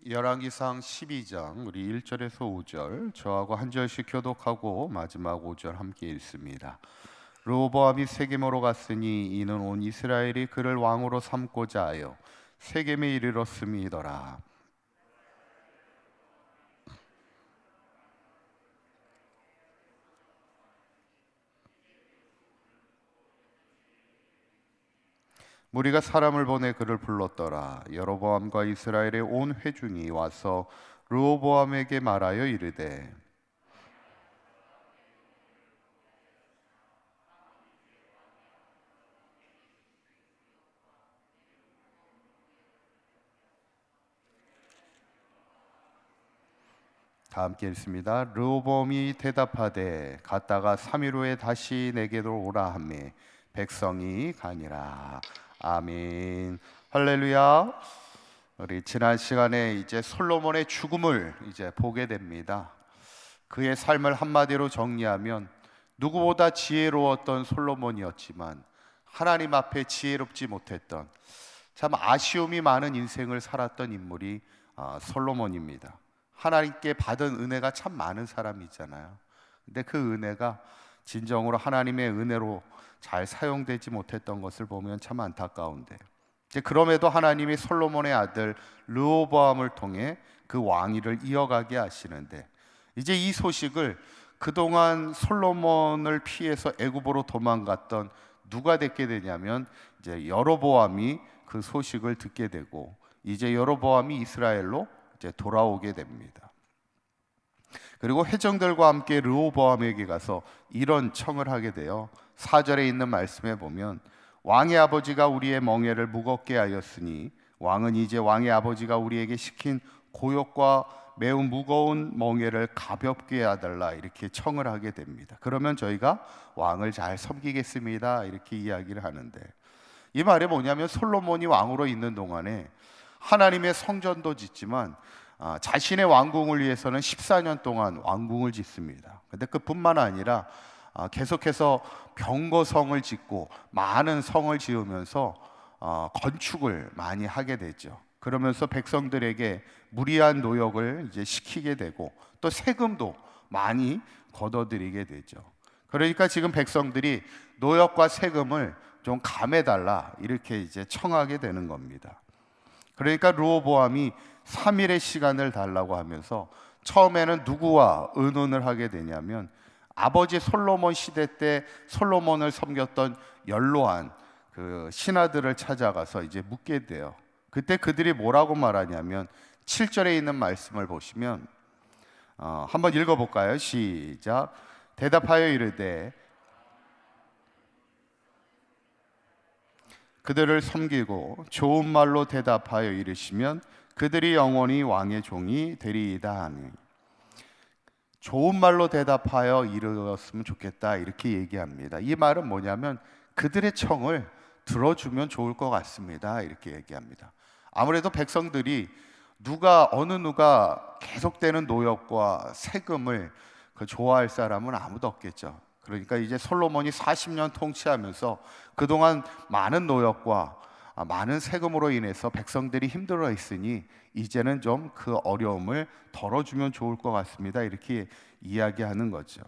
열왕기상 12장 우리 1절에서 5절 저하고 한 절씩 교독하고 마지막 5절 함께 읽습니다. 르호보암이 세겜으로 갔으니 이는 온 이스라엘이 그를 왕으로 삼고자 하여 세겜에 이르렀음이더라. 무리가 사람을 보내 그를 불렀더라. 여로보암과 이스라엘의 온 회중이 와서 르호보암에게 말하여 이르되 다 함께 읽습니다. 르호보암이 대답하되 갔다가 3일 후에 다시 내게로 오라 하매 백성이 가니라. 아멘. 할렐루야. 우리 지난 시간에 이제 솔로몬의 죽음을 이제 보게 됩니다. 그의 삶을 한마디로 정리하면 누구보다 지혜로웠던 솔로몬이었지만 하나님 앞에 지혜롭지 못했던 참 아쉬움이 많은 인생을 살았던 인물이 솔로몬입니다. 하나님께 받은 은혜가 참 많은 사람이잖아요. 근데 그 은혜가 진정으로 하나님의 은혜로 잘 사용되지 못했던 것을 보면 참 안타까운데, 이제 그럼에도 하나님이 솔로몬의 아들 르호보암을 통해 그 왕위를 이어가게 하시는데, 이제 이 소식을 그동안 솔로몬을 피해서 애굽으로 도망갔던 누가 듣게 되냐면 이제 여로보암이 그 소식을 듣게 되고, 이제 여로보암이 이스라엘로 이제 돌아오게 됩니다. 그리고 회정들과 함께 르호보암에게 가서 이런 청을 하게 돼요. 4절에 있는 말씀에 보면 왕의 아버지가 우리의 멍에를 무겁게 하였으니 왕은 이제 왕의 아버지가 우리에게 시킨 고역과 매우 무거운 멍에를 가볍게 해달라, 이렇게 청을 하게 됩니다. 그러면 저희가 왕을 잘 섬기겠습니다, 이렇게 이야기를 하는데, 이 말이 뭐냐면 솔로몬이 왕으로 있는 동안에 하나님의 성전도 짓지만 자신의 왕궁을 위해서는 14년 동안 왕궁을 짓습니다. 근데 그뿐만 아니라 계속해서 병거성을 짓고 많은 성을 지으면서 건축을 많이 하게 되죠. 그러면서 백성들에게 무리한 노역을 이제 시키게 되고 또 세금도 많이 걷어들이게 되죠. 그러니까 지금 백성들이 노역과 세금을 좀 감해달라, 이렇게 이제 청하게 되는 겁니다. 그러니까 르호보암이 3일의 시간을 달라고 하면서 처음에는 누구와 의논을 하게 되냐면 아버지 솔로몬 시대 때 솔로몬을 섬겼던 연로한 그 신하들을 찾아가서 이제 묻게 돼요. 그때 그들이 뭐라고 말하냐면 7절에 있는 말씀을 보시면 한번 읽어볼까요? 시작. 대답하여 이르되 그들을 섬기고 좋은 말로 대답하여 이르시면 그들이 영원히 왕의 종이 되리이다 하니, 좋은 말로 대답하여 이르렀으면 좋겠다, 이렇게 얘기합니다. 이 말은 뭐냐면 그들의 청을 들어주면 좋을 것 같습니다, 이렇게 얘기합니다. 아무래도 백성들이 어느 누가 계속되는 노역과 세금을 좋아할 사람은 아무도 없겠죠. 그러니까 이제 솔로몬이 40년 통치하면서 그동안 많은 노역과 많은 세금으로 인해서 백성들이 힘들어 있으니 이제는 좀 그 어려움을 덜어주면 좋을 것 같습니다, 이렇게 이야기하는 거죠.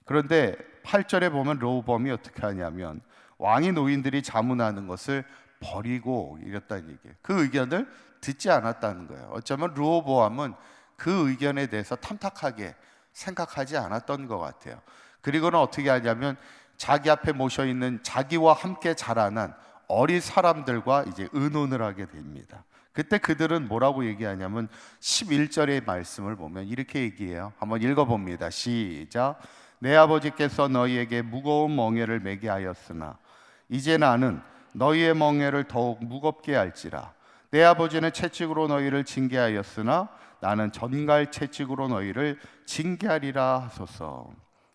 그런데 8절에 보면 르호보암이 어떻게 하냐면 왕의 노인들이 자문하는 것을 버리고 이랬다는 얘기예요. 그 의견을 듣지 않았다는 거예요. 어쩌면 르호보암은 그 의견에 대해서 탐탁하게 생각하지 않았던 것 같아요. 그리고는 어떻게 하냐면 자기 앞에 모셔 있는 자기와 함께 자라난 어린 사람들과 이제 의논을 하게 됩니다. 그때 그들은 뭐라고 얘기하냐면 11절의 말씀을 보면 이렇게 얘기해요. 한번 읽어봅니다. 시작. 내 아버지께서 너희에게 무거운 멍에를 매게 하였으나 이제 나는 너희의 멍에를 더욱 무겁게 할지라. 내 아버지는 채찍으로 너희를 징계하였으나 나는 전갈 채찍으로 너희를 징계하리라 하소서.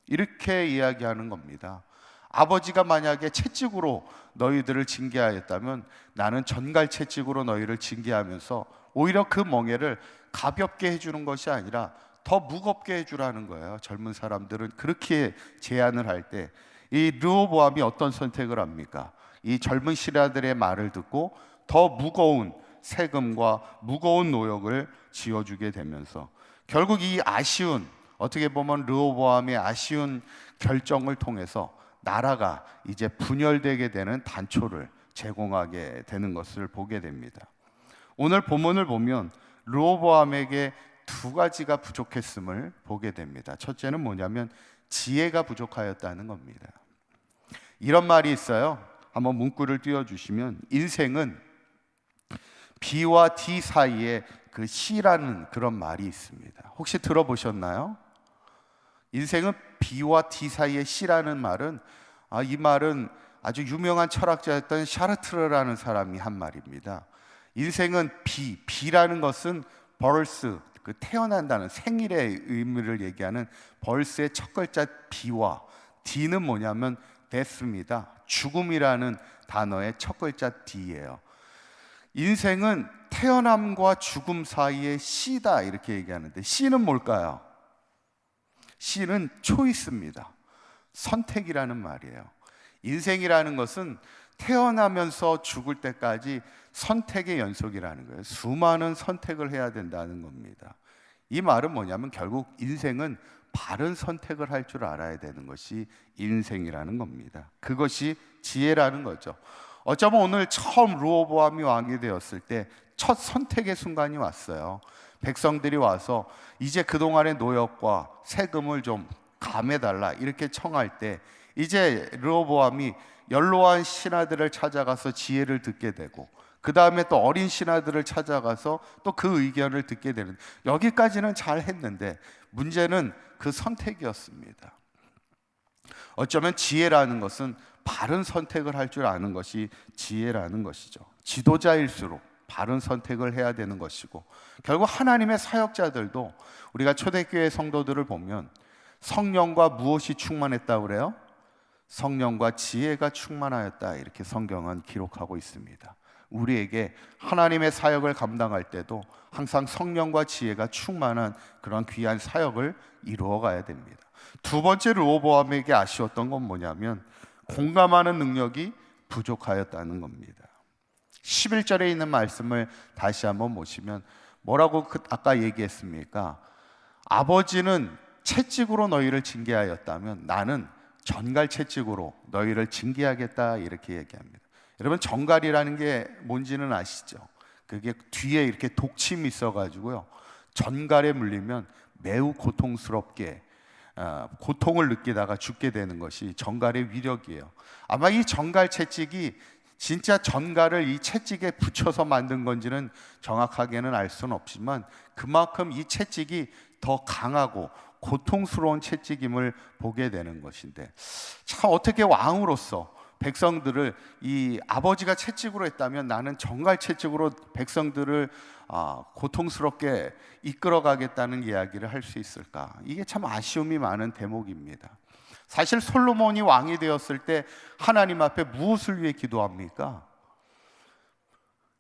이렇게 이야기하는 겁니다. 아버지가 만약에 채찍으로 너희들을 징계하였다면 나는 전갈 채찍으로 너희를 징계하면서 오히려 그 멍에를 가볍게 해주는 것이 아니라 더 무겁게 해주라는 거예요. 젊은 사람들은 그렇게 제안을 할 때 이 르호보암이 어떤 선택을 합니까? 이 젊은 신하들의 말을 듣고 더 무거운 세금과 무거운 노역을 지어주게 되면서 결국 이 아쉬운, 어떻게 보면 르호보암의 아쉬운 결정을 통해서 나라가 이제 분열되게 되는 단초를 제공하게 되는 것을 보게 됩니다. 오늘 본문을 보면 르호보암에게 두 가지가 부족했음을 보게 됩니다. 첫째는 뭐냐면 지혜가 부족하였다는 겁니다. 이런 말이 있어요. 한번 문구를 띄워주시면, 인생은 B와 D 사이에 그 C라는 그런 말이 있습니다. 혹시 들어보셨나요? 인생은 B와 D 사이에 C라는 말은, 이 말은 아주 유명한 철학자였던 샤르트르라는 사람이 한 말입니다. 인생은 B라는 것은 벌스, 그 태어난다는 생일의 의미를 얘기하는 벌스의 첫 글자 B와, D는 뭐냐면 데스입니다. 죽음이라는 단어의 첫 글자 D예요. 인생은 태어남과 죽음 사이의 C다, 이렇게 얘기하는데 C는 뭘까요? C는 초이스입니다. 선택이라는 말이에요. 인생이라는 것은 태어나면서 죽을 때까지 선택의 연속이라는 거예요. 수많은 선택을 해야 된다는 겁니다. 이 말은 뭐냐면 결국 인생은 바른 선택을 할 줄 알아야 되는 것이 인생이라는 겁니다. 그것이 지혜라는 거죠. 어쩌면 오늘 처음 르호보암이 왕이 되었을 때 첫 선택의 순간이 왔어요. 백성들이 와서 이제 그동안의 노역과 세금을 좀 감해달라 이렇게 청할 때, 이제 르호보암이 연로한 신하들을 찾아가서 지혜를 듣게 되고, 그 다음에 또 어린 신하들을 찾아가서 또 그 의견을 듣게 되는, 여기까지는 잘 했는데 문제는 그 선택이었습니다. 어쩌면 지혜라는 것은 바른 선택을 할 줄 아는 것이 지혜라는 것이죠. 지도자일수록 바른 선택을 해야 되는 것이고, 결국 하나님의 사역자들도, 우리가 초대교회 성도들을 보면 성령과 무엇이 충만했다고 그래요? 성령과 지혜가 충만하였다, 이렇게 성경은 기록하고 있습니다. 우리에게 하나님의 사역을 감당할 때도 항상 성령과 지혜가 충만한 그런 귀한 사역을 이루어 가야 됩니다. 두 번째 르호보암에게 아쉬웠던 건 뭐냐면 공감하는 능력이 부족하였다는 겁니다. 11절에 있는 말씀을 다시 한번 보시면 뭐라고 아까 얘기했습니까? 아버지는 채찍으로 너희를 징계하였다면 나는 전갈 채찍으로 너희를 징계하겠다, 이렇게 얘기합니다. 여러분, 전갈이라는 게 뭔지는 아시죠? 그게 뒤에 이렇게 독침이 있어가지고요, 전갈에 물리면 매우 고통스럽게 고통을 느끼다가 죽게 되는 것이 전갈의 위력이에요. 아마 이 전갈 채찍이 진짜 전갈을 이 채찍에 붙여서 만든 건지는 정확하게는 알 수는 없지만 그만큼 이 채찍이 더 강하고 고통스러운 채찍임을 보게 되는 것인데, 참 어떻게 왕으로서 백성들을, 이 아버지가 채찍으로 했다면 나는 전갈 채찍으로 백성들을 고통스럽게 이끌어가겠다는 이야기를 할 수 있을까? 이게 참 아쉬움이 많은 대목입니다. 사실 솔로몬이 왕이 되었을 때 하나님 앞에 무엇을 위해 기도합니까?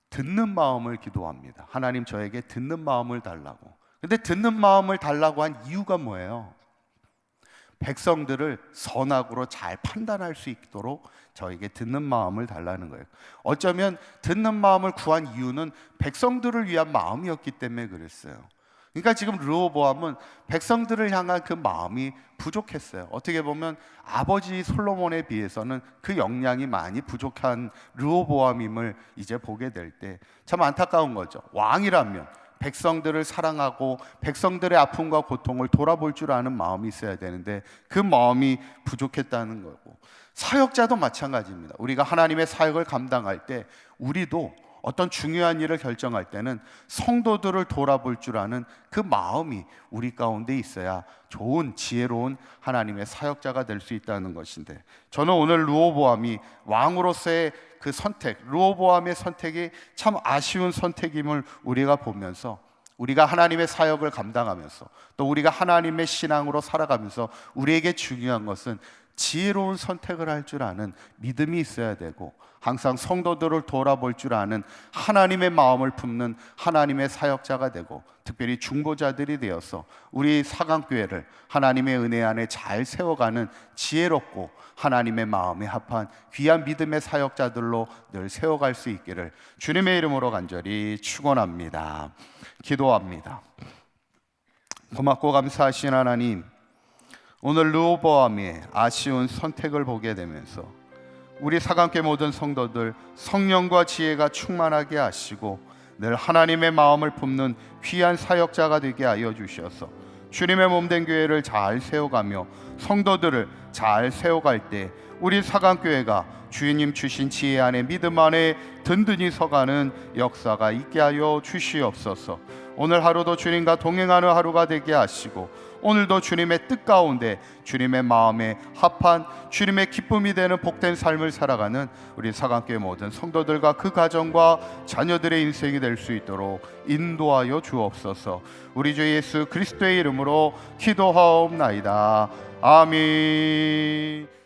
듣는 마음을 기도합니다. 하나님, 저에게 듣는 마음을 달라고. 근데 듣는 마음을 달라고 한 이유가 뭐예요? 백성들을 선악으로 잘 판단할 수 있도록 저에게 듣는 마음을 달라는 거예요. 어쩌면 듣는 마음을 구한 이유는 백성들을 위한 마음이었기 때문에 그랬어요. 그러니까 지금 르호보암은 백성들을 향한 그 마음이 부족했어요. 어떻게 보면 아버지 솔로몬에 비해서는 그 역량이 많이 부족한 르호보암임을 이제 보게 될 때 참 안타까운 거죠. 왕이라면 백성들을 사랑하고 백성들의 아픔과 고통을 돌아볼 줄 아는 마음이 있어야 되는데 그 마음이 부족했다는 거고, 사역자도 마찬가지입니다. 우리가 하나님의 사역을 감당할 때 우리도 어떤 중요한 일을 결정할 때는 성도들을 돌아볼 줄 아는 그 마음이 우리 가운데 있어야 좋은 지혜로운 하나님의 사역자가 될 수 있다는 것인데, 저는 오늘 르호보암이 왕으로서의 그 선택, 르호보암의 선택이 참 아쉬운 선택임을 우리가 보면서, 우리가 하나님의 사역을 감당하면서 또 우리가 하나님의 신앙으로 살아가면서 우리에게 중요한 것은 지혜로운 선택을 할 줄 아는 믿음이 있어야 되고, 항상 성도들을 돌아볼 줄 아는 하나님의 마음을 품는 하나님의 사역자가 되고, 특별히 중보자들이 되어서 우리 사강교회를 하나님의 은혜 안에 잘 세워가는 지혜롭고 하나님의 마음에 합한 귀한 믿음의 사역자들로 늘 세워갈 수 있기를 주님의 이름으로 간절히 축원합니다. 기도합니다. 고맙고 감사하신 하나님, 오늘 르호보암의 아쉬운 선택을 보게 되면서 우리 사강교회 모든 성도들 성령과 지혜가 충만하게 하시고 늘 하나님의 마음을 품는 귀한 사역자가 되게 하여 주셔서 주님의 몸된 교회를 잘 세워가며 성도들을 잘 세워갈 때 우리 사강교회가 주님 주신 지혜 안에 믿음 안에 든든히 서가는 역사가 있게 하여 주시옵소서. 오늘 하루도 주님과 동행하는 하루가 되게 하시고, 오늘도 주님의 뜻 가운데 주님의 마음에 합한 주님의 기쁨이 되는 복된 삶을 살아가는 우리 사강교회 모든 성도들과 그 가정과 자녀들의 인생이 될 수 있도록 인도하여 주옵소서. 우리 주 예수 그리스도의 이름으로 기도하옵나이다. 아멘.